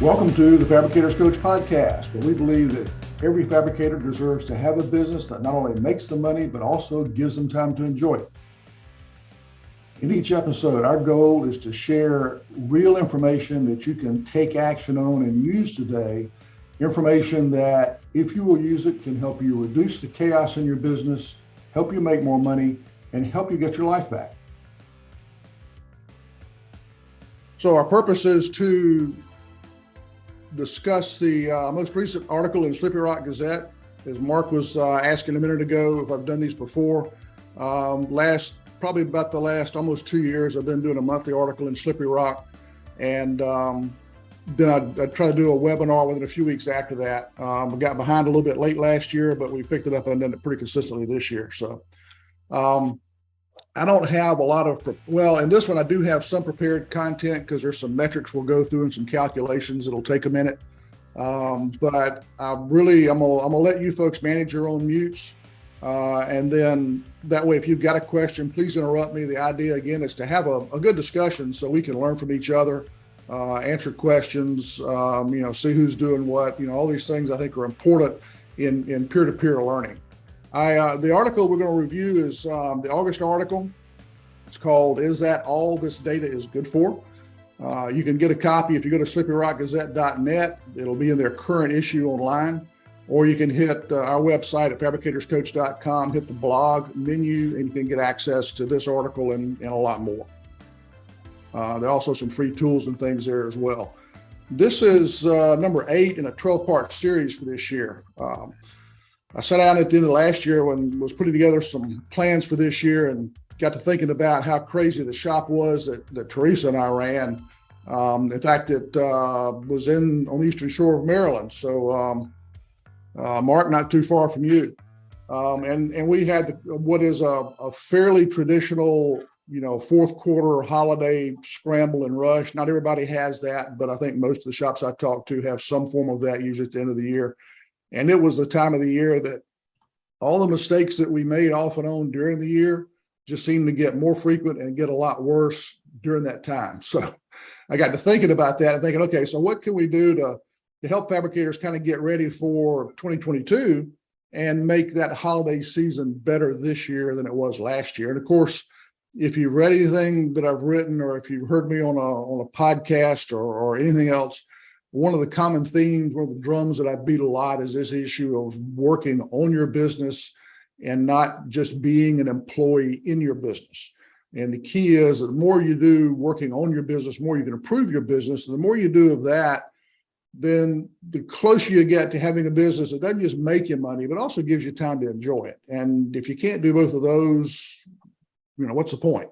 Welcome to the Fabricators Coach podcast, where we believe that every fabricator deserves to have a business that not only makes them money, but also gives them time to enjoy it. In each episode, our goal is to share real information that you can take action on and use today. Information that, if you will use it, can help you reduce the chaos in your business, help you make more money, and help you get your life back. So our purpose is to discuss the most recent article in Slippery Rock Gazette. As Mark was asking a minute ago if I've done these before. Probably about the last almost 2 years, I've been doing a monthly article in Slippery Rock. And then I'd try to do a webinar within a few weeks after that. We got behind a little bit late last year, but we picked it up and done it pretty consistently this year. So I don't have a lot of, in this one, I do have some prepared content because there's some metrics we'll go through and some calculations. It'll take a minute. But I'm gonna let you folks manage your own mutes. And then that way, if you've got a question, please interrupt me. The idea again is to have a good discussion so we can learn from each other, answer questions, see who's doing what, all these things I think are important in peer-to-peer learning. The article we're going to review is the August article. It's called, "Is That All This Data Is Good For?" You can get a copy if you go to slipperyrockgazette.net. It'll be in their current issue online, or you can hit our website at fabricatorscoach.com, hit the blog menu, and you can get access to this article and a lot more. There are also some free tools and things there as well. This is number 8 in a 12-part series for this year. I sat down at the end of last year when I was putting together some plans for this year and got to thinking about how crazy the shop was that Teresa and I ran. In fact, it was on the eastern shore of Maryland. So, Mark, not too far from you. And we had what is a fairly traditional, fourth quarter holiday scramble and rush. Not everybody has that, but I think most of the shops I talk to have some form of that usually at the end of the year. And it was the time of the year that all the mistakes that we made off and on during the year just seemed to get more frequent and get a lot worse during that time. So I got to thinking about that and thinking, okay, so what can we do to help fabricators kind of get ready for 2022 and make that holiday season better this year than it was last year? And of course, if you've read anything that I've written, or if you've heard me on a podcast or anything else, one of the common themes, one of the drums that I beat a lot is this issue of working on your business and not just being an employee in your business. And the key is that the more you do working on your business, the more you can improve your business. And the more you do of that, then the closer you get to having a business that doesn't just make you money, but also gives you time to enjoy it. And if you can't do both of those, what's the point?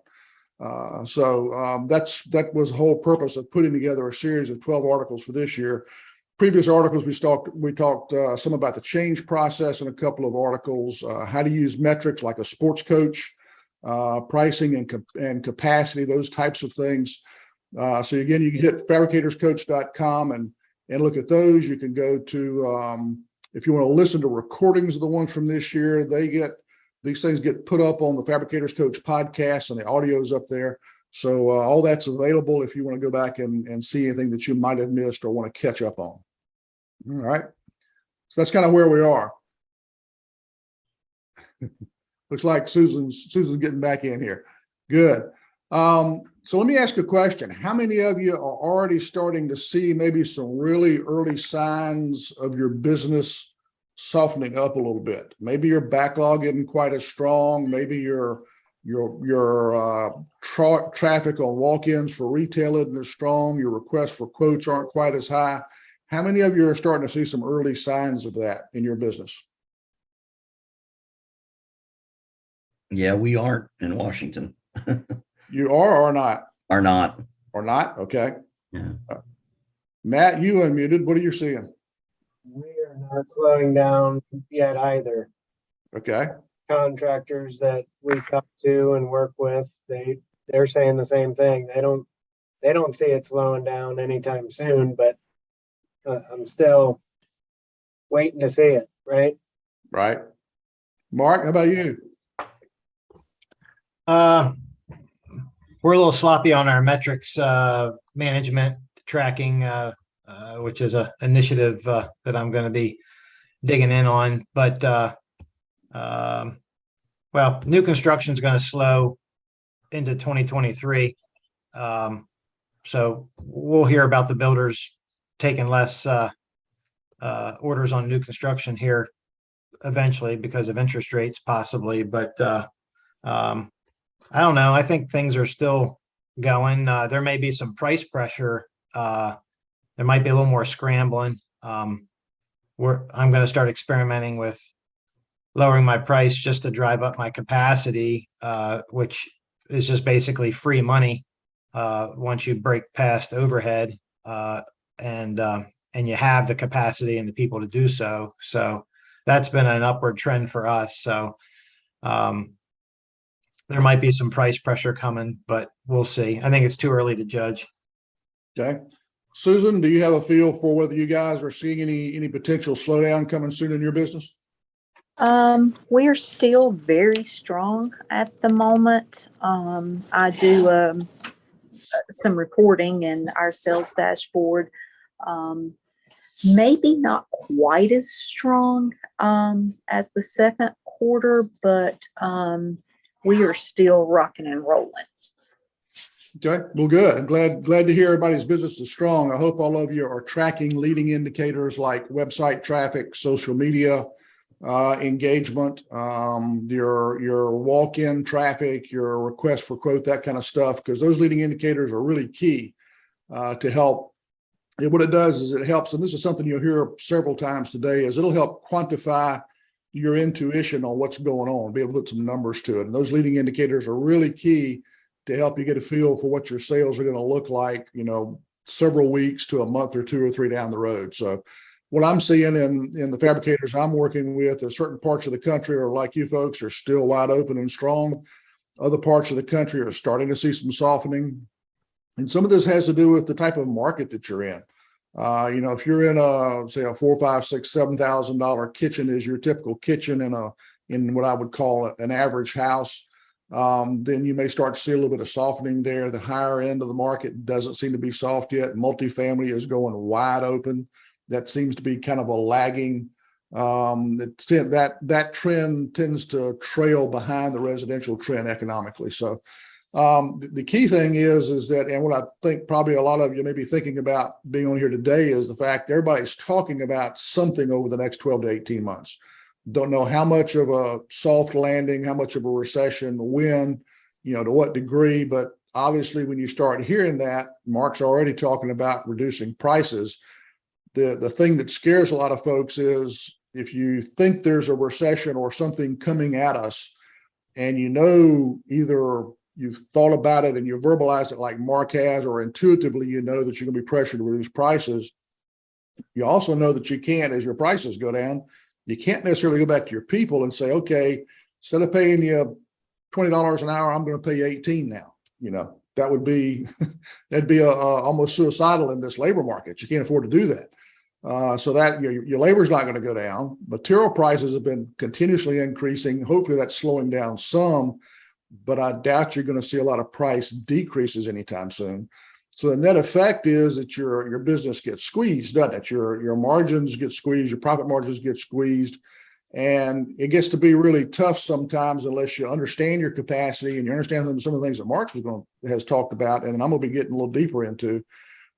That was the whole purpose of putting together a series of 12 articles for this year. Previous articles, we talked some about the change process in a couple of articles, how to use metrics like a sports coach, pricing and capacity, those types of things. So again, you can hit fabricatorscoach.com and look at those. You can go to, if you want to listen to recordings of the ones from this year, these things get put up on the Fabricators Coach podcast and the audio's up there. So all that's available if you want to go back and see anything that you might have missed or want to catch up on. All right. So that's kind of where we are. Looks like Susan's getting back in here. Good. So let me ask a question. How many of you are already starting to see maybe some really early signs of your business softening up a little bit? Maybe your backlog isn't quite as strong. Maybe your traffic on walk-ins for retail isn't as strong. Your requests for quotes aren't quite as high. How many of you are starting to see some early signs of that in your business? Yeah, we aren't in Washington. You are or not? Are not. Or not? Okay. Yeah. Matt, you unmuted. What are you seeing? We are not slowing down yet either. Okay. Contractors that we talk to and work with, they're saying the same thing. They don't see it slowing down anytime soon, but I'm still waiting to see it, right? Right. Mark, how about you? We're a little sloppy on our metrics management tracking. which is a initiative that I'm going to be digging in on. But well, new construction is going to slow into 2023. So we'll hear about the builders taking less orders on new construction here eventually because of interest rates possibly. But I don't know. I think things are still going. There may be some price pressure. There might be a little more scrambling. I'm going to start experimenting with lowering my price just to drive up my capacity, which is just basically free money once you break past overhead and you have the capacity and the people to do so. So that's been an upward trend for us. So there might be some price pressure coming, but we'll see. I think it's too early to judge. Okay. Susan, do you have a feel for whether you guys are seeing any potential slowdown coming soon in your business? We're still very strong at the moment. I do some reporting in our sales dashboard. Maybe not quite as strong as the second quarter, but we are still rocking and rolling. Okay, well, good. I'm glad to hear everybody's business is strong. I hope all of you are tracking leading indicators like website traffic, social media engagement, your walk-in traffic, your request for quote, that kind of stuff, because those leading indicators are really key to help. And what it does is it helps, and this is something you'll hear several times today, is it'll help quantify your intuition on what's going on, be able to put some numbers to it. And those leading indicators are really key to help you get a feel for what your sales are going to look like, several weeks to a month or 2 or 3 down the road. So what I'm seeing in the fabricators I'm working with is certain parts of the country are like you folks are still wide open and strong. Other parts of the country are starting to see some softening. And some of this has to do with the type of market that you're in. If you're in say a $4,000, $5,000, $6,000, $7,000 kitchen is your typical kitchen in what I would call an average house, then you may start to see a little bit of softening there. The higher end of the market doesn't seem to be soft yet. Multifamily is going wide open. That seems to be kind of a lagging. That trend tends to trail behind the residential trend economically. So the key thing is that, and what I think probably a lot of you may be thinking about being on here today is the fact everybody's talking about something over the next 12 to 18 months. Don't know how much of a soft landing, how much of a recession, when, to what degree, but obviously when you start hearing that, Mark's already talking about reducing prices. The thing that scares a lot of folks is if you think there's a recession or something coming at us, and either you've thought about it and you verbalize it like Mark has, or intuitively that you're going to be pressured to reduce prices. You also know that you can't, as your prices go down, you can't necessarily go back to your people and say, okay, instead of paying you $20 an hour, I'm going to pay you 18 now. That would be that'd be almost suicidal in this labor market. You can't afford to do that. So that your labor is not going to go down. Material prices have been continuously increasing. Hopefully that's slowing down some, but I doubt you're going to see a lot of price decreases anytime soon. So the net effect is that your business gets squeezed, doesn't it? Your margins get squeezed, your profit margins get squeezed, and it gets to be really tough sometimes unless you understand your capacity and you understand some of the things that Mark has talked about, and I'm going to be getting a little deeper into.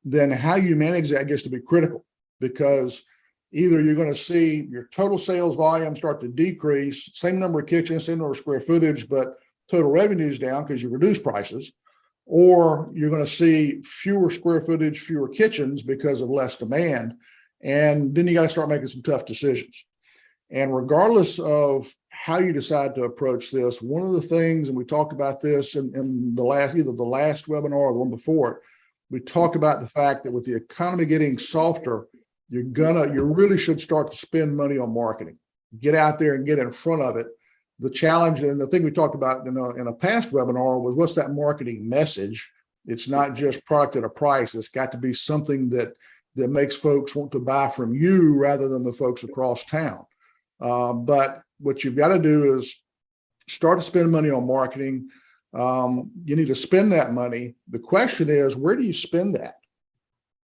Then how you manage that gets to be critical, because either you're going to see your total sales volume start to decrease, same number of kitchens, same number of square footage, but total revenues down because you reduce prices, or you're going to see fewer square footage, fewer kitchens because of less demand. And then you got to start making some tough decisions. And regardless of how you decide to approach this, one of the things, and we talked about this in either the last webinar or the one before it, we talked about the fact that with the economy getting softer, you really should start to spend money on marketing. Get out there and get in front of it. The challenge, and the thing we talked about in a past webinar, was what's that marketing message? It's not just product at a price. It's got to be something that makes folks want to buy from you rather than the folks across town. But what you've got to do is start to spend money on marketing. You need to spend that money. The question is, where do you spend that?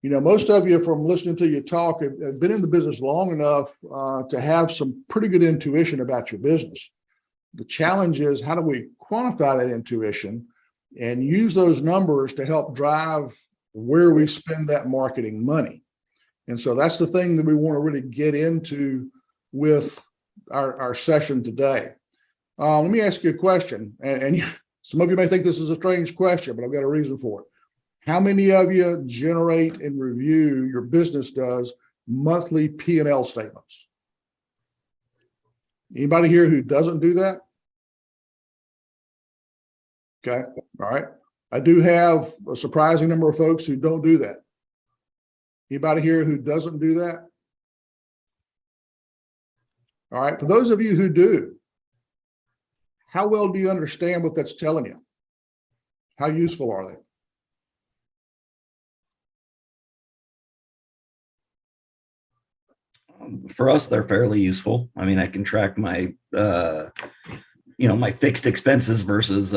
most of you from listening to you talk have been in the business long enough to have some pretty good intuition about your business. The challenge is, how do we quantify that intuition and use those numbers to help drive where we spend that marketing money? And so that's the thing that we want to really get into with our session today. Let me ask you a question, and some of you may think this is a strange question, but I've got a reason for it. How many of you generate and review, your business does, monthly P&L statements? Anybody here who doesn't do that? Okay, all right. I do have a surprising number of folks who don't do that. Anybody here who doesn't do that? All right, for those of you who do, how well do you understand what that's telling you? How useful are they? For us, they're fairly useful. I mean, I can track my, my fixed expenses versus,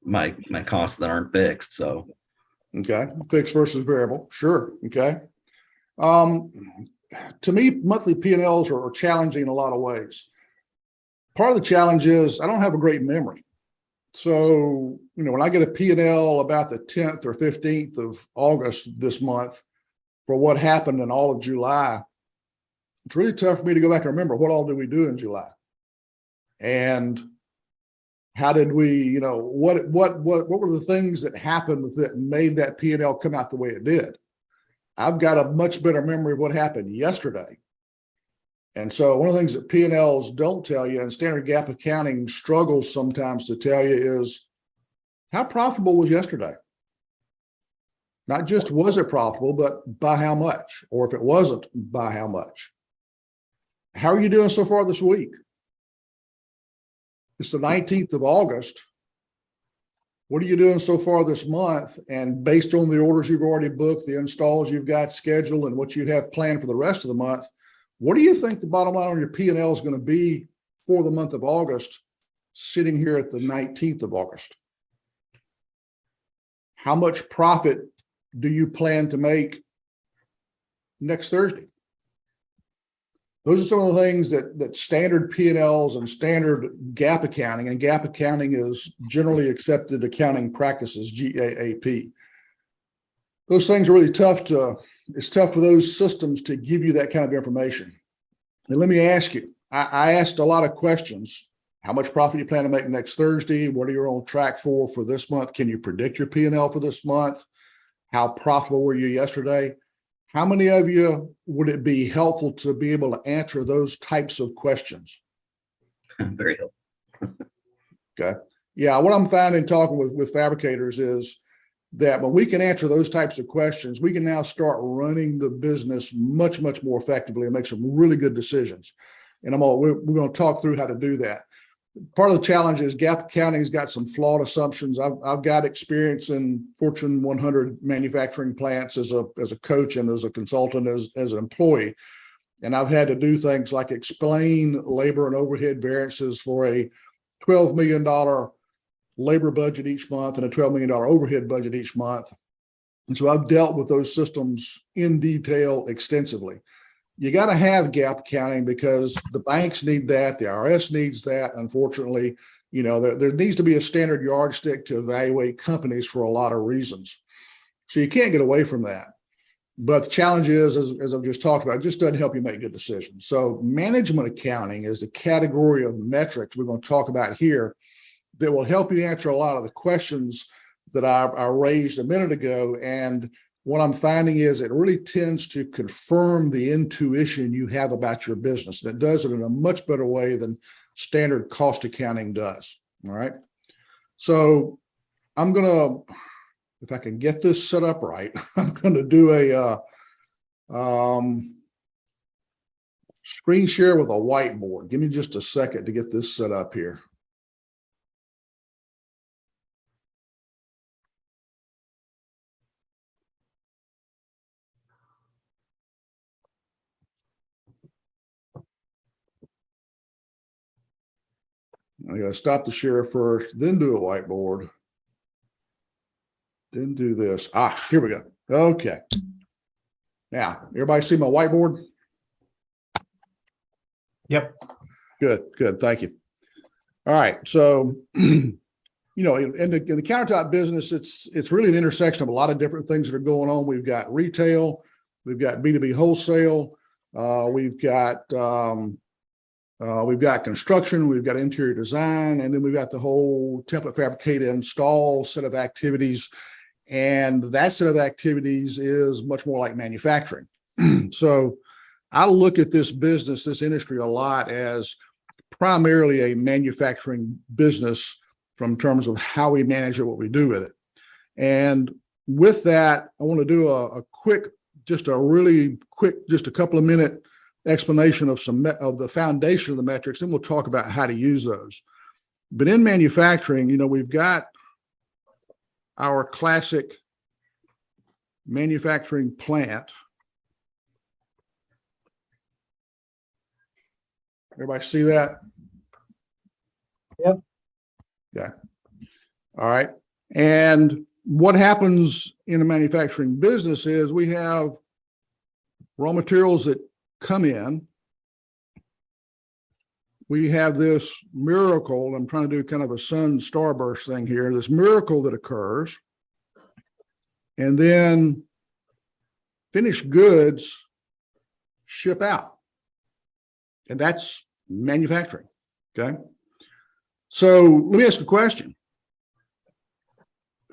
my costs that aren't fixed. So, okay, fixed versus variable, sure. Okay. To me, monthly P&Ls are challenging in a lot of ways. Part of the challenge is I don't have a great memory. So, when I get a P&L about the 10th or 15th of August this month for what happened in all of July, it's really tough for me to go back and remember what all did we do in July, and how did we, what were the things that happened that made that P&L come out the way it did? I've got a much better memory of what happened yesterday. And so one of the things that P&Ls don't tell you, and standard GAAP accounting struggles sometimes to tell you, is how profitable was yesterday? Not just was it profitable, but by how much? Or if it wasn't, by how much? How are you doing so far this week? It's the 19th of August. What are you doing so far this month? And based on the orders you've already booked, the installs you've got scheduled, and what you have planned for the rest of the month, what do you think the bottom line on your P&L is going to be for the month of August, sitting here at the 19th of August? How much profit do you plan to make next Thursday? Those are some of the things that standard P&Ls and standard GAAP accounting, and GAAP accounting is generally accepted accounting practices, GAAP. Those things are really tough it's tough for those systems to give you that kind of information. And let me ask you, I asked a lot of questions. How much profit you plan to make next Thursday? What are you on track for this month? Can you predict your P&L for this month? How profitable were you yesterday? How many of you would it be helpful to be able to answer those types of questions? very helpful. Okay. Yeah, what I'm finding talking with fabricators is that when we can answer those types of questions, we can now start running the business much, much more effectively and make some really good decisions. And we're going to talk through how to do that. Part of the challenge is GAAP accounting has got some flawed assumptions. I've got experience in Fortune 100 manufacturing plants as a coach and as a consultant, as an employee. And I've had to do things like explain labor and overhead variances for a $12 million labor budget each month and a $12 million overhead budget each month. And so I've dealt with those systems in detail extensively. You got to have GAAP accounting because the banks need that, the IRS needs that. Unfortunately, there needs to be a standard yardstick to evaluate companies for a lot of reasons. So you can't get away from that. But the challenge is, as I've just talked about, it just doesn't help you make good decisions. So management accounting is a category of metrics we're going to talk about here that will help you answer a lot of the questions that I raised a minute ago. And what I'm finding is it really tends to confirm the intuition you have about your business. And it does it in a much better way than standard cost accounting does. All right. So I'm going to, if I can get this set up right, I'm going to do a screen share with a whiteboard. Give me just a second to get this set up here. I got to stop the share first, then do a whiteboard. Didn't do this. Here we go. Okay. Now, everybody see my whiteboard? Yep. Good. Thank you. All right. So, in the countertop business, it's really an intersection of a lot of different things that are going on. We've got retail, we've got B2B wholesale, we've got construction, we've got interior design, and then we've got the whole template fabricated install set of activities. And that set of activities is much more like manufacturing. So I look at this business, this industry a lot as primarily a manufacturing business from terms of how we manage it, what we do with it. And with that, I want to do a really quick, just a couple of minute explanation of some of the foundation of the metrics. Then we'll talk about how to use those. But in manufacturing, we've got our classic manufacturing plant. Everybody see that? Yep. Yeah. All right. And what happens in a manufacturing business is we have raw materials that come in. We have this miracle. I'm trying to do kind of a sun starburst thing here, this miracle that occurs. And then finished goods ship out. And that's manufacturing. Okay. So let me ask a question.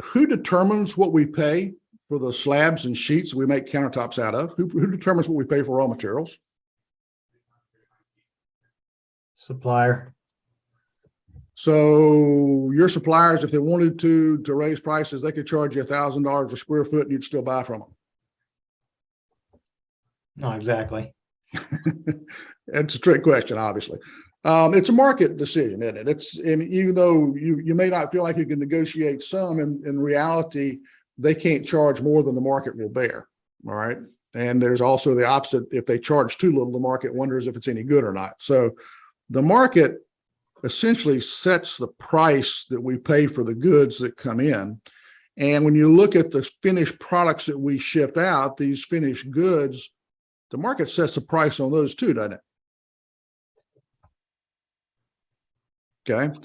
Who determines what we pay for the slabs and sheets we make countertops out of? Who determines what we pay for raw materials? Supplier. So your suppliers, if they wanted to raise prices, they could charge you $1,000 a square foot and you'd still buy from them. No, exactly. It's a trick question, obviously. It's a market decision, isn't it? And even though you may not feel like you can negotiate some, in reality, they can't charge more than the market will bear. All right. And there's also the opposite. If they charge too little, the market wonders if it's any good or not. So the market essentially sets the price that we pay for the goods that come in. And when you look at the finished products that we ship out, these finished goods, the market sets the price on those too, doesn't it? Okay.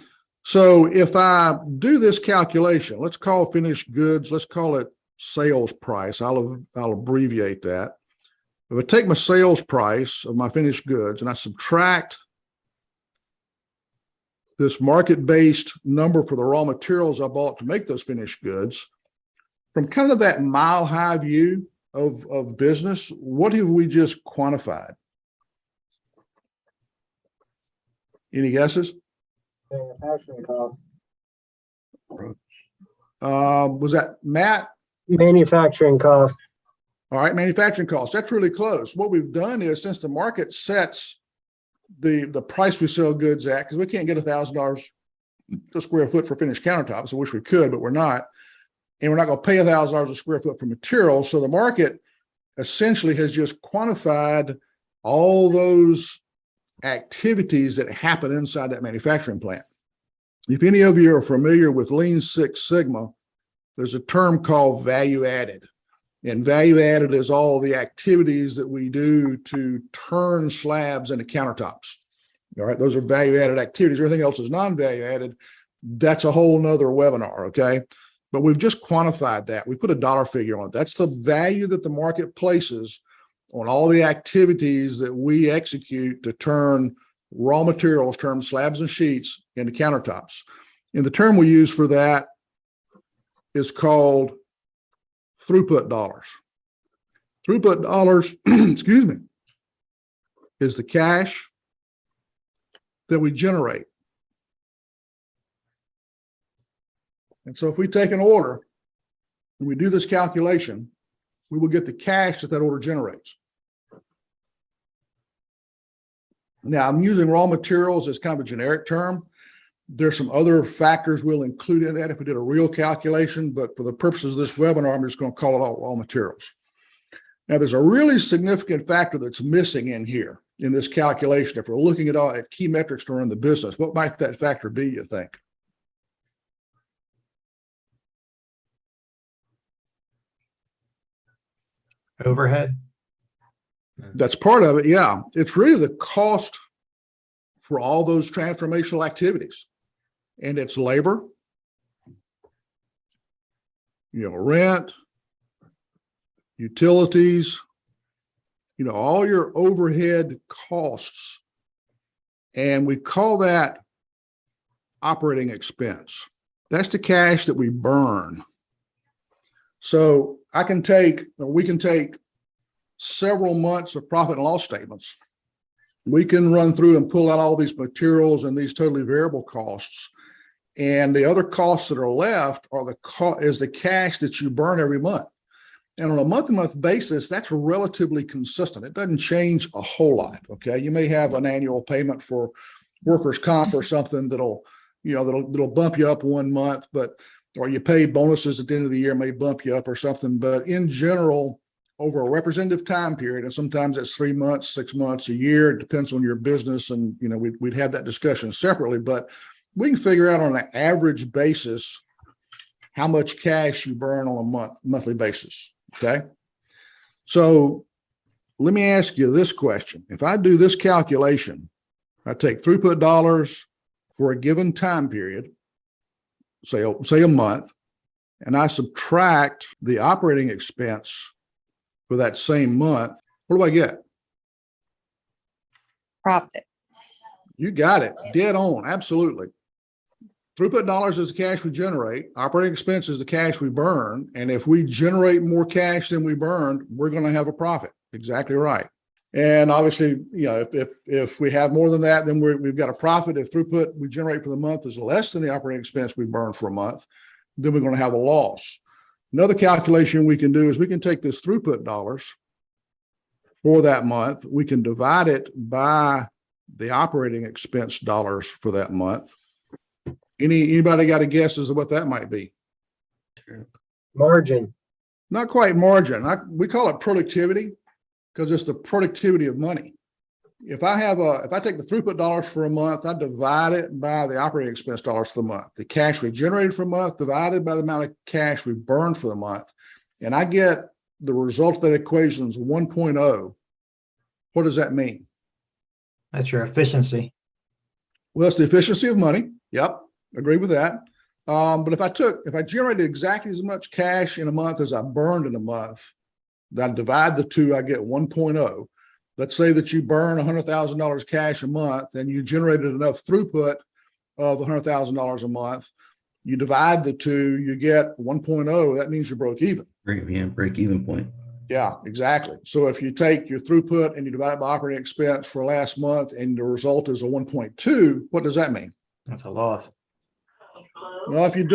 So if I do this calculation, let's call finished goods, let's call it sales price. I'll abbreviate that. If I take my sales price of my finished goods and I subtract this market-based number for the raw materials I bought to make those finished goods, from kind of that mile-high view of business, what have we just quantified? Any guesses? Manufacturing cost. Was that Matt? Manufacturing cost. All right, manufacturing costs. That's really close. What we've done is, since the market sets the price we sell goods at, because we can't get $1,000 a square foot for finished countertops. I wish we could, but we're not. And we're not going to pay $1,000 a square foot for materials. So the market essentially has just quantified all those activities that happen inside that manufacturing plant. If any of you are familiar with Lean Six Sigma, there's a term called value added. And value added is all the activities that we do to turn slabs into countertops. All right, those are value added activities. Everything else is non-value added. That's a whole nother webinar, okay? But we've just quantified that. We put a dollar figure on it. That's the value that the market places on all the activities that we execute to turn raw materials, turn slabs and sheets into countertops. And the term we use for that is called throughput dollars. Throughput dollars, excuse me, is the cash that we generate. And so if we take an order and we do this calculation, we will get the cash that order generates. Now, I'm using raw materials as kind of a generic term. There's some other factors we'll include in that if we did a real calculation, but for the purposes of this webinar, I'm just going to call it all raw materials. Now, there's a really significant factor that's missing in here in this calculation. If we're looking at key metrics to run the business, what might that factor be, you think? Overhead? That's part of it. Yeah. It's really the cost for all those transformational activities, and it's labor, rent, utilities, all your overhead costs. And we call that operating expense. That's the cash that we burn. So we can take several months of profit and loss statements. We can run through and pull out all these materials and these totally variable costs. And the other costs that are left are is the cash that you burn every month. And on a month-to-month basis, that's relatively consistent. It doesn't change a whole lot. Okay. You may have an annual payment for workers' comp or something that'll bump you up one month, or you pay bonuses at the end of the year, may bump you up or something. But in general, over a representative time period, and sometimes it's 3 months, 6 months, a year, it depends on your business. And, we'd have that discussion separately, but we can figure out on an average basis how much cash you burn on a monthly basis. Okay. So let me ask you this question. If I do this calculation, I take throughput dollars for a given time period, say a month, and I subtract the operating expense for that same month, what do I get? Profit. You got it. Dead on. Absolutely. Throughput dollars is the cash we generate. Operating expense is the cash we burn. And if we generate more cash than we burned, we're going to have a profit. Exactly right. And obviously, if we have more than that, then we've got a profit. If throughput we generate for the month is less than the operating expense we burn for a month, then we're going to have a loss. Another calculation we can do is we can take this throughput dollars for that month. We can divide it by the operating expense dollars for that month. Anybody got a guess as to what that might be? Margin. Not quite margin. We call it productivity because it's the productivity of money. If I take the throughput dollars for a month, I divide it by the operating expense dollars for the month. The cash we generated for a month divided by the amount of cash we burned for the month. And I get the result of that equation is 1.0. What does that mean? That's your efficiency. Well, it's the efficiency of money. Yep. Agree with that. But if I generated exactly as much cash in a month as I burned in a month, then I divide the two, I get 1.0. Let's say that you burn $100,000 cash a month and you generated enough throughput of $100,000 a month. You divide the two, you get 1.0. That means you broke even. Break even point. Yeah, exactly. So if you take your throughput and you divide it by operating expense for last month and the result is a 1.2, what does that mean? That's a loss. Well, if you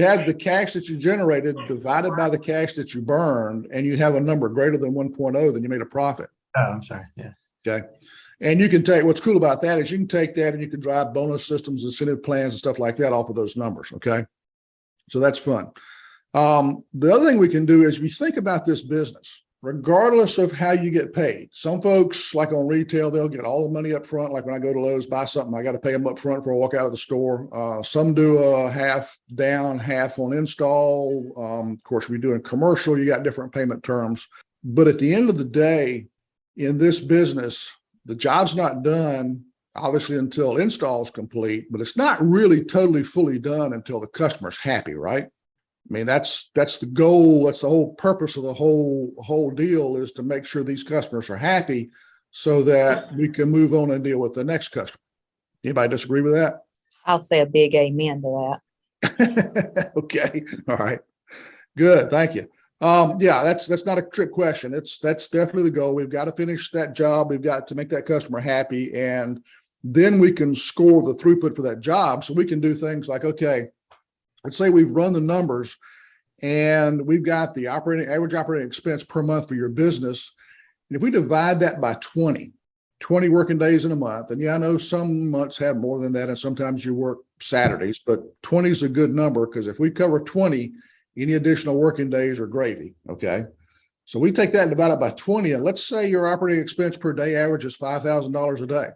have the cash that you generated divided by the cash that you burned, and you have a number greater than 1.0, then you made a profit. Oh, I'm sorry. Yeah. Okay. And you can take, what's cool about that is you can take that and you can drive bonus systems, incentive plans, and stuff like that off of those numbers. Okay. So that's fun. The other thing we can do is we think about this business, regardless of how you get paid. Some folks, like on retail, they'll get all the money up front. Like when I go to Lowe's, buy something, I got to pay them up front before I walk out of the store. Some do a half down, half on install. Of course, if you're doing commercial, you got different payment terms. But at the end of the day, in this business, the job's not done, obviously, until install is complete, but it's not really totally fully done until the customer's happy, right? I mean, that's the goal. That's the whole purpose of the whole deal, is to make sure these customers are happy so that we can move on and deal with the next customer. Anybody disagree with that? I'll say a big amen to that. Okay. All right. Good. Thank you. Yeah, that's not a trick question. That's definitely the goal. We've got to finish that job. We've got to make that customer happy. And then we can score the throughput for that job. So we can do things like, okay, let's say we've run the numbers and we've got the average operating expense per month for your business. And if we divide that by 20 working days in a month, and yeah, I know some months have more than that, and sometimes you work Saturdays, but 20 is a good number, because if we cover 20, any additional working days are gravy. Okay. So we take that and divide it by 20, and let's say your operating expense per day average is $5,000 a day.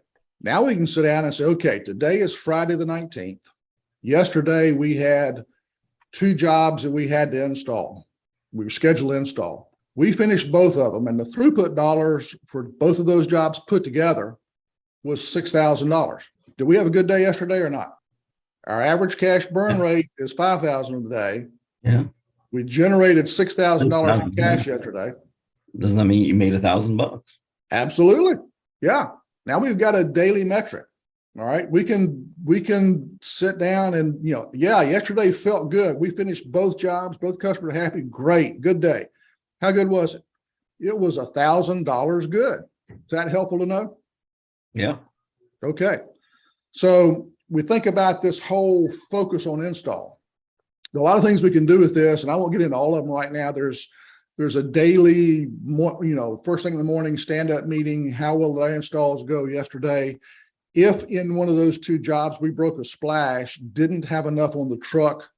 Now we can sit down and say, okay, today is Friday the 19th. Yesterday, we had 2 jobs that we had to install. We scheduled install. We finished both of them, and the throughput dollars for both of those jobs put together was $6,000. Did we have a good day yesterday or not? Our average cash burn rate is $5,000 a day. Yeah. We generated $6,000 in cash yesterday. Doesn't that mean you made $1,000? Absolutely. Yeah. Now we've got a daily metric. All right. We can sit down and, yeah, yesterday felt good. We finished both jobs, both customers are happy. Great. Good day. How good was it? It was $1,000 good. Is that helpful to know? Yeah. Okay. So we think about this whole focus on install. There are a lot of things we can do with this, and I won't get into all of them right now. There's a daily, first thing in the morning stand-up meeting. How will the installs go yesterday? If in one of those two jobs we broke a splash, didn't have enough on the truck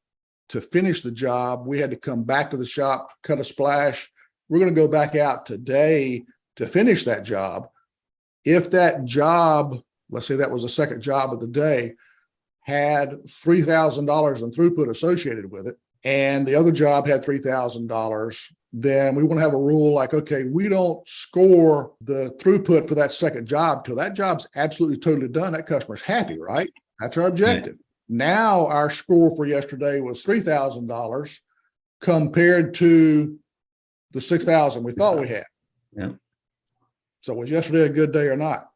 to finish the job, we had to come back to the shop, cut a splash. We're going to go back out today to finish that job. If that job, let's say that was the second job of the day, had $3,000 in throughput associated with it, and the other job had $3,000, then we want to have a rule like, okay, we don't score the throughput for that second job till that job's absolutely totally done. That customer's happy, right? That's our objective. Right. Now our score for yesterday was $3,000 compared to the $6,000 we thought we had. Yeah. So was yesterday a good day or not?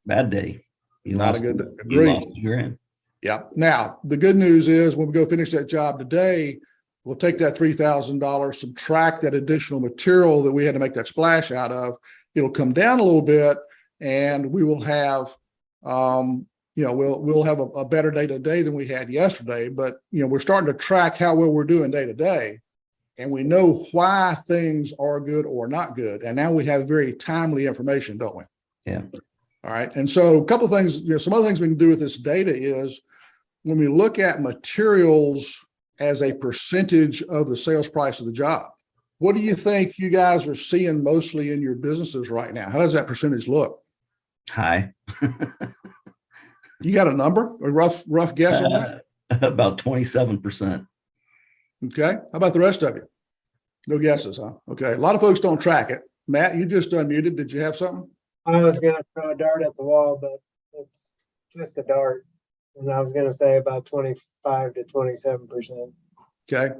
Bad day. Not a good day. Agreed. You're in. Yeah. Now the good news is when we go finish that job today, we'll take that $3,000, subtract that additional material that we had to make that splash out of. It'll come down a little bit, and we will have, we'll have a better day today than we had yesterday. But we're starting to track how well we're doing day to day, and we know why things are good or not good. And now we have very timely information, don't we? Yeah. All right. And so a couple of things, some other things we can do with this data is when we look at materials as a percentage of the sales price of the job. What do you think you guys are seeing mostly in your businesses right now? How does that percentage look? High. You got a number, a rough guess on that? About 27%. Okay. How about the rest of you? No guesses, huh? Okay. A lot of folks don't track it. Matt, you just unmuted. Did you have something? I was going to throw a dart at the wall, but it's just a dart. And I was going to say about 25 to 27%. Okay.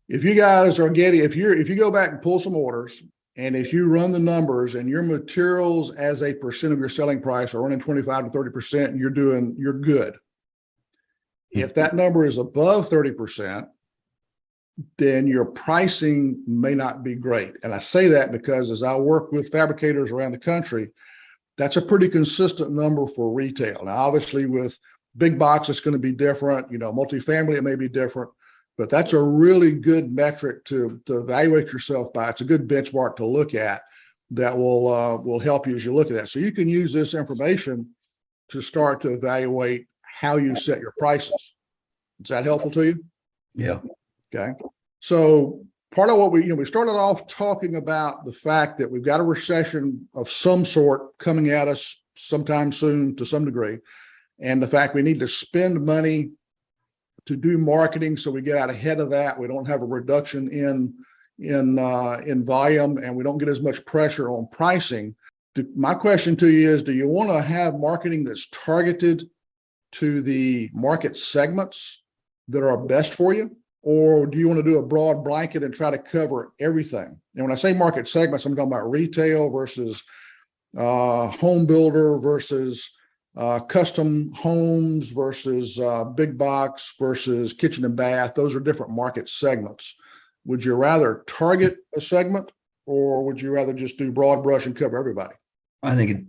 If you guys are getting, if you go back and pull some orders, and if you run the numbers and your materials as a percent of your selling price are running 25 to 30%, you're good. If that number is above 30%, then your pricing may not be great. And I say that because as I work with fabricators around the country, that's a pretty consistent number for retail. Now, obviously with big box, it's going to be different. Multifamily, it may be different, but that's a really good metric to evaluate yourself by. It's a good benchmark to look at that will help you as you look at that. So you can use this information to start to evaluate how you set your prices. Is that helpful to you? Yeah. Okay. So part of what we started off talking about the fact that we've got a recession of some sort coming at us sometime soon to some degree. And the fact we need to spend money to do marketing so we get out ahead of that. We don't have a reduction in volume, and we don't get as much pressure on pricing. My question to you is, do you want to have marketing that's targeted to the market segments that are best for you? Or do you want to do a broad blanket and try to cover everything? And when I say market segments, I'm talking about retail versus home builder versus custom homes versus big box versus kitchen and bath. Those are different market segments. Would you rather target a segment, or would you rather just do broad brush and cover everybody? I think it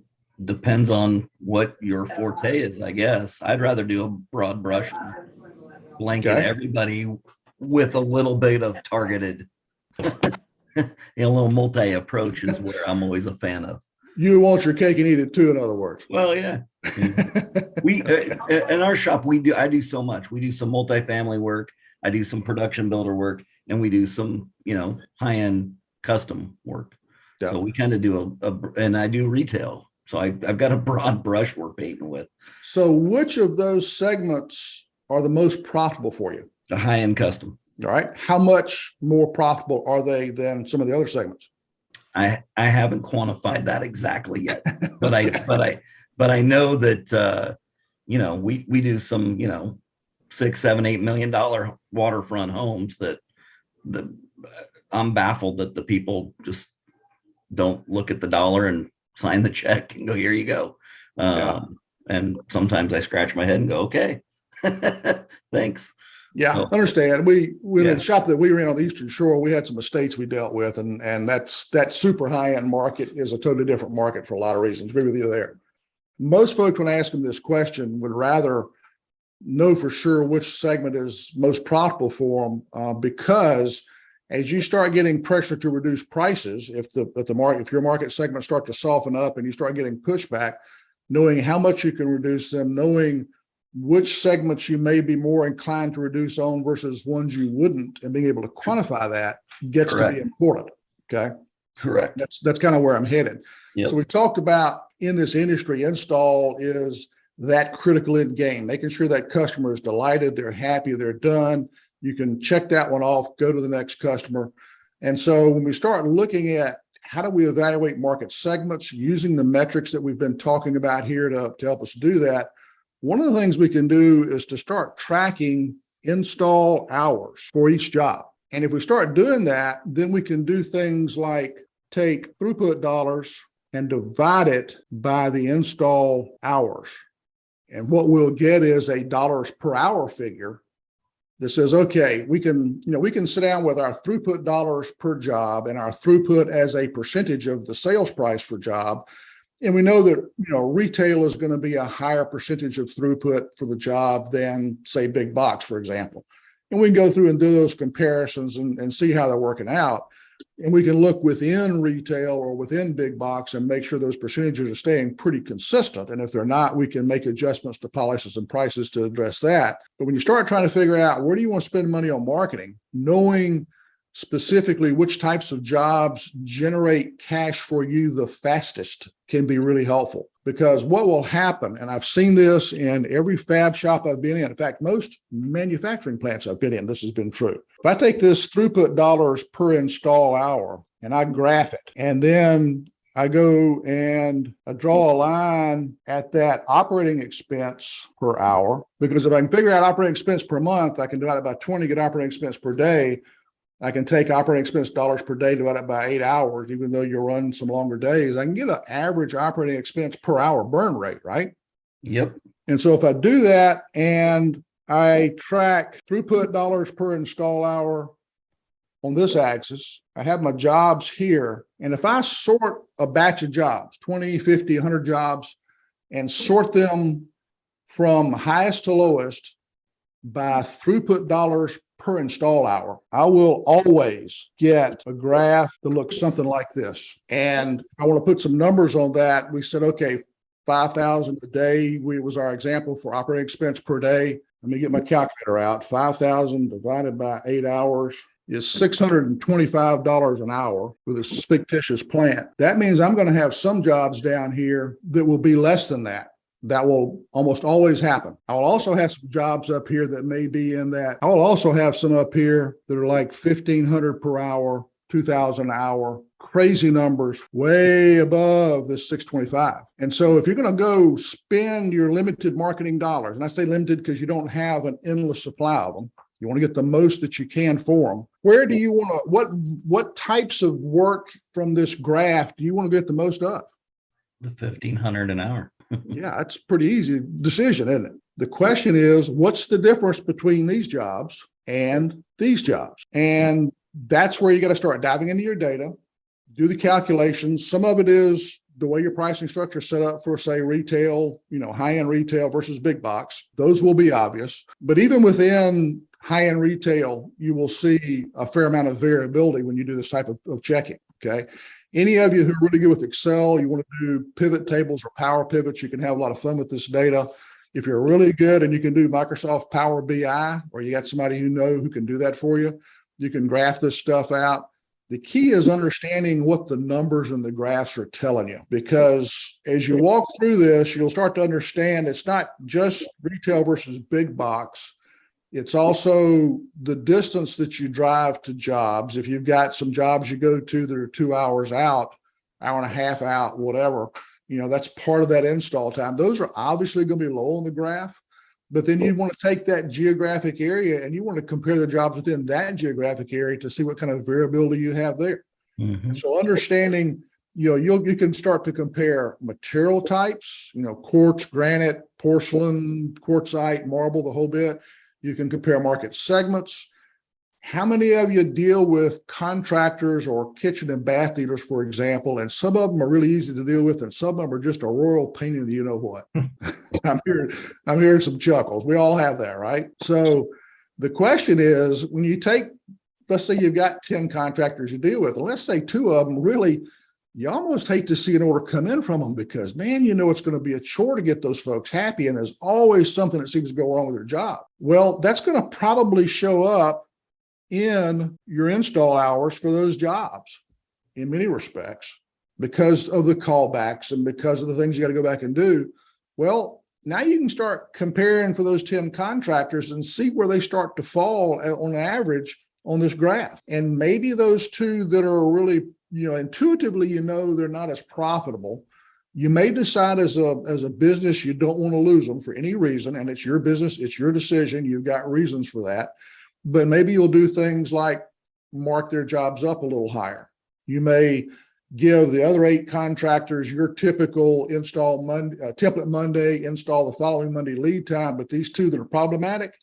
depends on what your forte is, I guess. I'd rather do a broad brush and blanket everybody with a little bit of targeted, a little multi approach is where I'm always a fan of. You want your cake and eat it too, in other words. Well, yeah. We in our shop, I do so much. We do some multifamily work. I do some production builder work, and we do some, high-end custom work. Yeah. So we kind of do and I do retail. So I've got a broad brush we're painting with. So which of those segments are the most profitable for you? The high-end custom. All right. How much more profitable are they than some of the other segments? I haven't quantified that exactly yet, but Okay. I know that we do some $6, $7, $8 million waterfront homes that I'm baffled that the people just don't look at the dollar and sign the check and go, here you go. And sometimes I scratch my head and go, okay, thanks. Yeah, So, understand. In Yeah. the shop that we were in on the Eastern Shore, we had some estates we dealt with, and that super high end market is a totally different market for a lot of reasons. Agree with you there. Most folks, when I ask them this question, would rather know for sure which segment is most profitable for them, because as you start getting pressure to reduce prices, if your market segment start to soften up and you start getting pushback, knowing how much you can reduce them, knowing which segments you may be more inclined to reduce on versus ones you wouldn't, and being able to quantify that gets Correct. to be important. Okay. Correct. That's kind of where I'm headed. Yep. So we talked about in this industry, install is that critical end game, making sure that customer is delighted, they're happy, they're done. You can check that one off, go to the next customer. And so when we start looking at how do we evaluate market segments using the metrics that we've been talking about here to help us do that, one of the things we can do is to start tracking install hours for each job. And if we start doing that, then we can do things like take throughput dollars and divide it by the install hours. And what we'll get is a dollars per hour figure that says, okay, we can sit down with our throughput dollars per job and our throughput as a percentage of the sales price for job. And we know that, retail is going to be a higher percentage of throughput for the job than, say, big box, for example. And we can go through and do those comparisons and see how they're working out. And we can look within retail or within big box and make sure those percentages are staying pretty consistent. And if they're not, we can make adjustments to policies and prices to address that. But when you start trying to figure out where do you want to spend money on marketing, knowing specifically which types of jobs generate cash for you the fastest can be really helpful. Because what will happen, and I've seen this in every fab shop I've been in fact, most manufacturing plants I've been in, this has been true. If I take this throughput dollars per install hour and I graph it, and then I go and I draw a line at that operating expense per hour, because if I can figure out operating expense per month, I can divide it by 20, get operating expense per day. I can take operating expense dollars per day divided by 8 hours, even though you run some longer days. I can get an average operating expense per hour burn rate, right? Yep. And so if I do that and I track throughput dollars per install hour on this axis, I have my jobs here. And if I sort a batch of jobs, 20, 50, 100 jobs, and sort them from highest to lowest by throughput dollars per install hour, I will always get a graph that looks something like this. And I want to put some numbers on that. We said, okay, 5,000 a day was our example for operating expense per day. Let me get my calculator out. 5,000 divided by 8 hours is $625 an hour with this fictitious plant. That means I'm going to have some jobs down here that will be less than that. That will almost always happen. I will also have some jobs up here that may be in that. I will also have some up here that are like 1,500 per hour, 2,000 an hour, crazy numbers way above this 625. And so if you're going to go spend your limited marketing dollars, and I say limited because you don't have an endless supply of them, you want to get the most that you can for them. Where do you want to, what types of work from this graph do you want to get the most of? The 1,500 an hour. Yeah, that's a pretty easy decision, isn't it? The question is, what's the difference between these jobs and these jobs? And that's where you got to start diving into your data, do the calculations. Some of it is the way your pricing structure is set up for, say, retail, high-end retail versus big box. Those will be obvious. But even within high-end retail, you will see a fair amount of variability when you do this type of checking, okay? Any of you who are really good with Excel, you want to do pivot tables or power pivots, you can have a lot of fun with this data. If you're really good and you can do Microsoft Power BI, or you got somebody who can do that for you, you can graph this stuff out. The key is understanding what the numbers and the graphs are telling you, because as you walk through this, you'll start to understand it's not just retail versus big box. It's also the distance that you drive to jobs. If you've got some jobs you go to that are 2 hours out, hour and a half out, whatever, that's part of that install time. Those are obviously going to be low on the graph, but then you want to take that geographic area and you want to compare the jobs within that geographic area to see what kind of variability you have there. Mhm. So understanding, you can start to compare material types, quartz, granite, porcelain, quartzite, marble, the whole bit. You can compare market segments. How many of you deal with contractors or kitchen and bath dealers, for example, and some of them are really easy to deal with and some of them are just a royal pain in the you-know-what. I'm hearing some chuckles. We all have that, right? So the question is, when you take, let's say you've got 10 contractors you deal with, and let's say 2 of them really, you almost hate to see an order come in from them because, man, it's going to be a chore to get those folks happy. And there's always something that seems to go wrong with their job. Well, that's going to probably show up in your install hours for those jobs in many respects because of the callbacks and because of the things you got to go back and do. Well, now you can start comparing for those 10 contractors and see where they start to fall on average on this graph. And maybe those 2 that are really, intuitively, they're not as profitable. You may decide as a business, you don't want to lose them for any reason. And it's your business. It's your decision. You've got reasons for that. But maybe you'll do things like mark their jobs up a little higher. You may give the other 8 contractors your typical install Monday, template Monday, install the following Monday lead time. But these 2 that are problematic,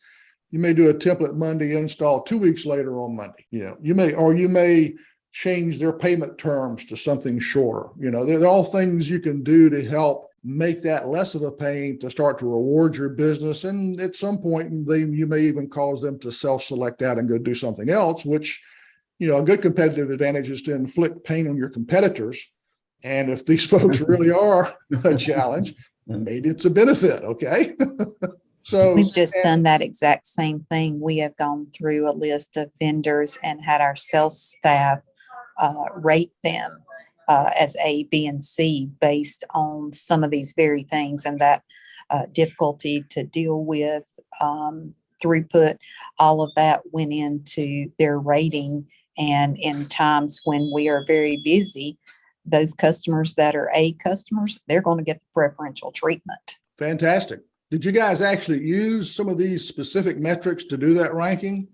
you may do a template Monday install 2 weeks later on Monday. You may change their payment terms to something shorter. They're all things you can do to help make that less of a pain, to start to reward your business. And at some point, you may even cause them to self-select out and go do something else, which, a good competitive advantage is to inflict pain on your competitors. And if these folks really are a challenge, maybe it's a benefit. Okay. So We've just done that exact same thing. We have gone through a list of vendors and had our sales staff rate them as A, B, and C based on some of these very things, and that difficulty to deal with, throughput, all of that went into their rating. And in times when we are very busy, those customers that are A customers, they're going to get the preferential treatment. fantastic. Did you guys actually use some of these specific metrics to do that ranking?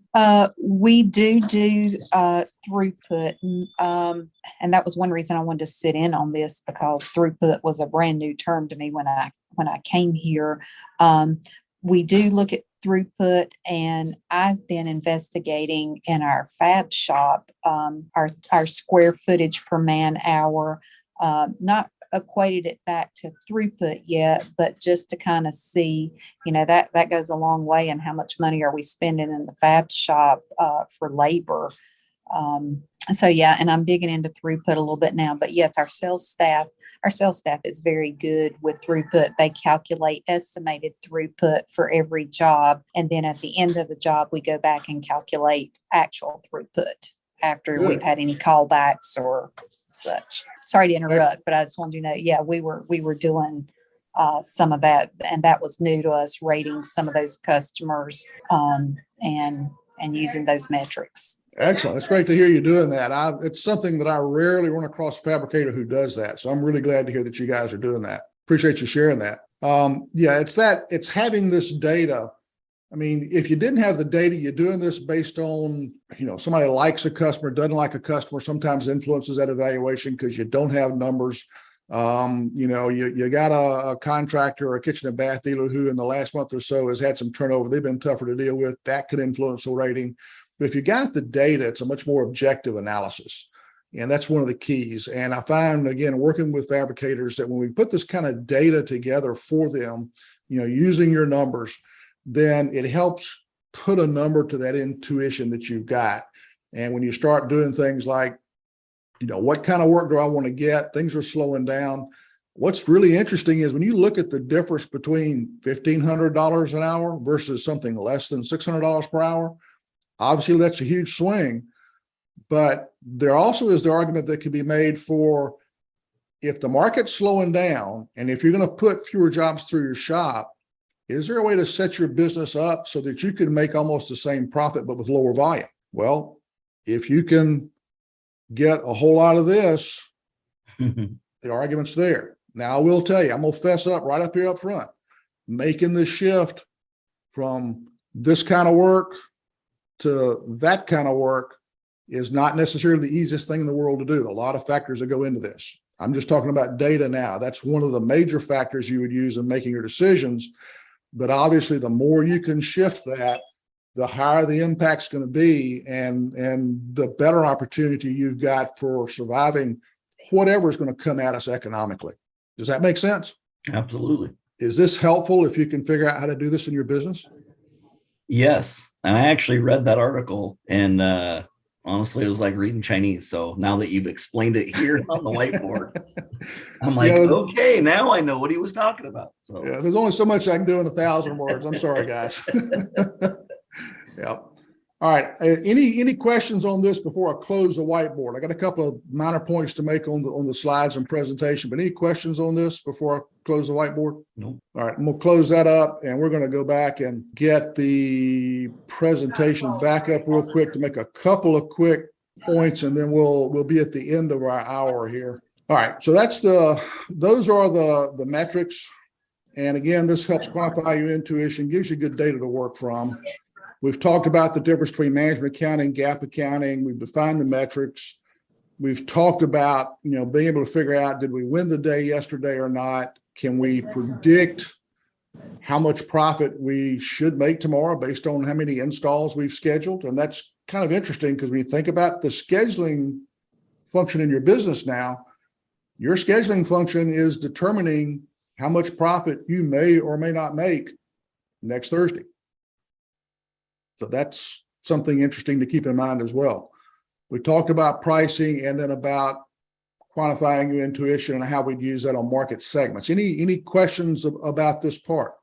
We do throughput, and that was one reason I wanted to sit in on this, because throughput was a brand new term to me when I came here. We do look at throughput, and I've been investigating in our fab shop our square footage per man hour, not equated it back to throughput yet, but just to kind of see, that goes a long way. And how much money are we spending in the fab shop for labor? So yeah, and I'm digging into throughput a little bit now, but yes, our sales staff is very good with throughput. They calculate estimated throughput for every job. And then at the end of the job, we go back and calculate actual throughput after we've had any callbacks or such. Sorry to interrupt, but I just wanted you to know, yeah, we were doing some of that, and that was new to us, rating some of those customers and using those metrics. Excellent. It's great to hear you doing that. It's something that I rarely run across a fabricator who does that. So I'm really glad to hear that you guys are doing that. Appreciate you sharing that. It's having this data. I mean, if you didn't have the data, you're doing this based on, somebody likes a customer, doesn't like a customer, sometimes influences that evaluation because you don't have numbers. You got a contractor or a kitchen and bath dealer who in the last month or so has had some turnover. They've been tougher to deal with. That could influence the rating. But if you got the data, it's a much more objective analysis. And that's one of the keys. And I find, again, working with fabricators, that when we put this kind of data together for them, using your numbers, then it helps put a number to that intuition that you've got. And when you start doing things like, what kind of work do I want to get? Things are slowing down. What's really interesting is when you look at the difference between $1,500 an hour versus something less than $600 per hour, obviously that's a huge swing. But there also is the argument that could be made for, if the market's slowing down and if you're going to put fewer jobs through your shop, is there a way to set your business up so that you can make almost the same profit, but with lower volume? Well, if you can get a whole lot of this, the argument's there. Now, I will tell you, I'm going to fess up right up here up front. Making the shift from this kind of work to that kind of work is not necessarily the easiest thing in the world to do. A lot of factors that go into this. I'm just talking about data now. That's one of the major factors you would use in making your decisions. But obviously, the more you can shift that, the higher the impact's going to be, and the better opportunity you've got for surviving whatever is going to come at us economically. Does that make sense? Absolutely. Is this helpful if you can figure out how to do this in your business? Yes. And I actually read that article, and honestly, it was like reading Chinese. So now that you've explained it here on the whiteboard, I'm like, okay, now I know what he was talking about. So yeah, there's only so much I can do in 1,000 words. I'm sorry, guys. Yeah. All right. Any questions on this before I close the whiteboard? I got a couple of minor points to make on the slides and presentation, but any questions on this before I close the whiteboard? No. All right. I'm going to close that up, and we're going to go back and get the presentation back up real quick to make a couple of quick points, and then we'll be at the end of our hour here. All right. So those are the metrics. And again, this helps quantify your intuition, gives you good data to work from. We've talked about the difference between management accounting, GAAP accounting. We've defined the metrics. We've talked about, being able to figure out, did we win the day yesterday or not? Can we predict how much profit we should make tomorrow based on how many installs we've scheduled? And that's kind of interesting, because when you think about the scheduling function in your business now, your scheduling function is determining how much profit you may or may not make next Thursday. So that's something interesting to keep in mind as well. We talked about pricing and then about quantifying your intuition and how we'd use that on market segments. Any questions about this part?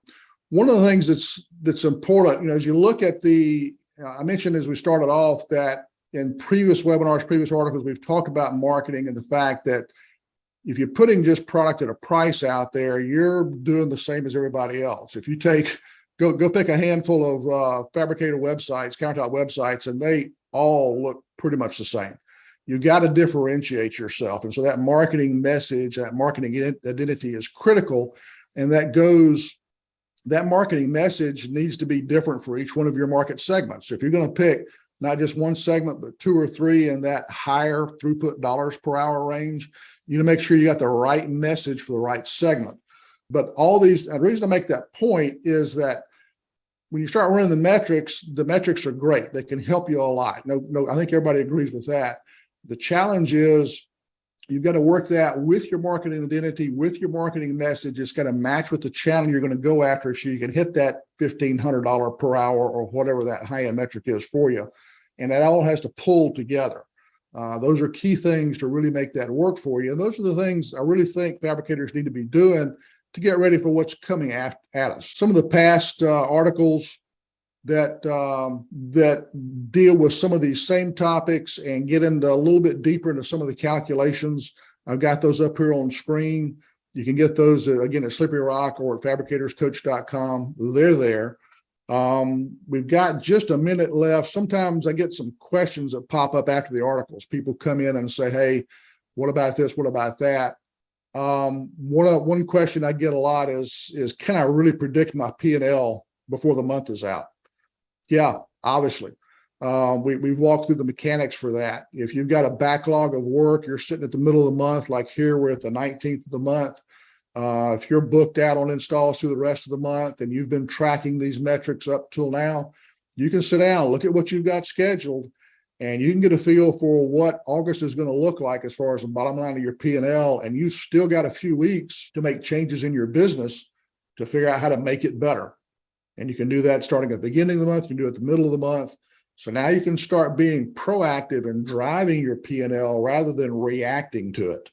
One of the things that's important, as you look at I mentioned as we started off that in previous webinars, previous articles, we've talked about marketing and the fact that if you're putting just product at a price out there, you're doing the same as everybody else. If you go pick a handful of fabricator websites, countertop websites, and they all look pretty much the same. You got to differentiate yourself. And so that marketing message, that marketing identity is critical. And that marketing message needs to be different for each one of your market segments. So if you're going to pick not just one segment, but 2 or 3 in that higher throughput dollars per hour range, you need to make sure you got the right message for the right segment. But the reason I make that point is that when you start running the metrics are great. They can help you a lot. No, I think everybody agrees with that. The challenge is you've got to work that with your marketing identity, with your marketing message. It's got to match with the channel you're going to go after so you can hit that $1,500 per hour or whatever that high-end metric is for you. And that all has to pull together. Those are key things to really make that work for you. And those are the things I really think fabricators need to be doing to get ready for what's coming at us. Some of the past articles that deal with some of these same topics and get into a little bit deeper into some of the calculations, I've got those up here on screen. You can get those again at Slippery Rock or at fabricatorscoach.com. They're there. We've got just a minute left. Sometimes I get some questions that pop up after the articles. People come in and say, hey, what about this? What about that? One question I get a lot is can I really predict my P&L before the month is out? Yeah, obviously. We've walked through the mechanics for that. If you've got a backlog of work, you're sitting at the middle of the month, like here, we're at the 19th of the month. If you're booked out on installs through the rest of the month and you've been tracking these metrics up till now, you can sit down, look at what you've got scheduled, and you can get a feel for what August is going to look like as far as the bottom line of your P&L. And you've still got a few weeks to make changes in your business to figure out how to make it better. And you can do that starting at the beginning of the month, you can do it at the middle of the month. So now you can start being proactive and driving your P&L rather than reacting to it.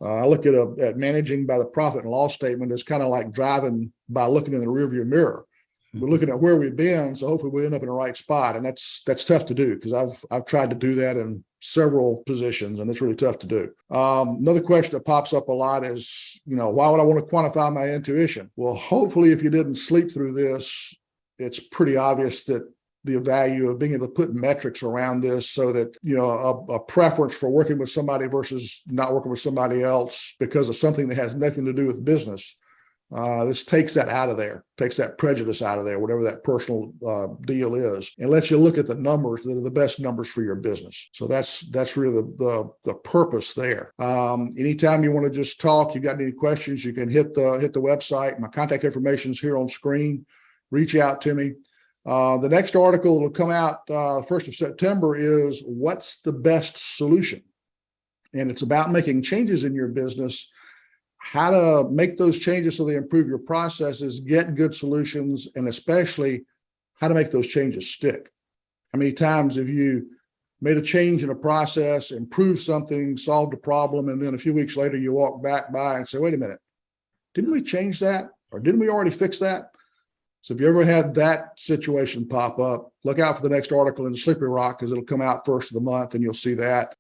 I look at managing by the profit and loss statement as kind of like driving by looking in the rearview mirror. We're looking at where we've been, so hopefully we end up in the right spot. And that's tough to do because I've tried to do that and several positions, and it's really tough to do. Another question that pops up a lot is, why would I want to quantify my intuition? Well, hopefully, if you didn't sleep through this, it's pretty obvious that the value of being able to put metrics around this so that, a preference for working with somebody versus not working with somebody else because of something that has nothing to do with business. This takes that out of there, takes that prejudice out of there, whatever that personal deal is, and lets you look at the numbers that are the best numbers for your business. So that's really the purpose there. Anytime you want to just talk, you got any questions, you can hit the website. My contact information is here on screen. Reach out to me. The next article that will come out 1st of September is what's the best solution? And it's about making changes in your business, how to make those changes so they improve your processes, get good solutions, and especially how to make those changes stick. How many times have you made a change in a process, improved something, solved a problem, and then a few weeks later you walk back by and say, wait a minute, didn't we change that? Or didn't we already fix that? So if you ever had that situation pop up, look out for the next article in the Slippery Rock because it'll come out first of the month and you'll see that.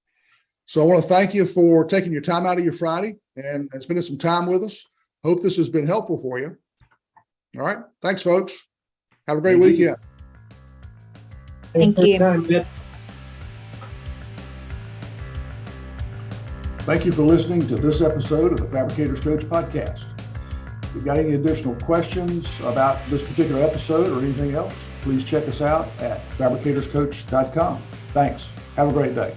So I want to thank you for taking your time out of your Friday and spending some time with us. Hope this has been helpful for you. All right. Thanks, folks. Have a great weekend. Thank for your you. time, Mitch. Thank you for listening to this episode of the Fabricators Coach podcast. If you've got any additional questions about this particular episode or anything else, please check us out at fabricatorscoach.com. Thanks. Have a great day.